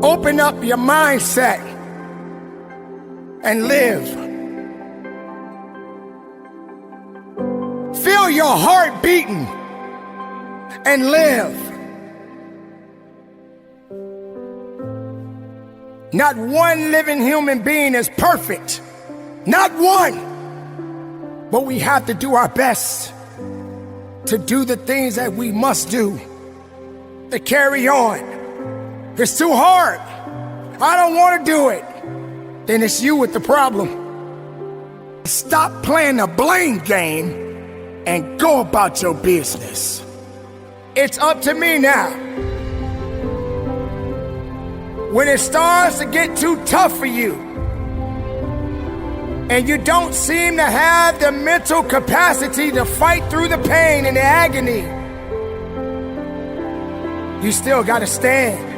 Open up your mindset and live. Feel your heart beating and live. Not one living human being is perfect. Not one. But we have to do our best to do the things that we must do to carry on. If it's too hard, I don't want to do it, then it's you with the problem. Stop playing the blame game and go about your business. It's up to me now. When it starts to get too tough for you and you don't seem to have the mental capacity to fight through the pain and the agony, you still gotta stand.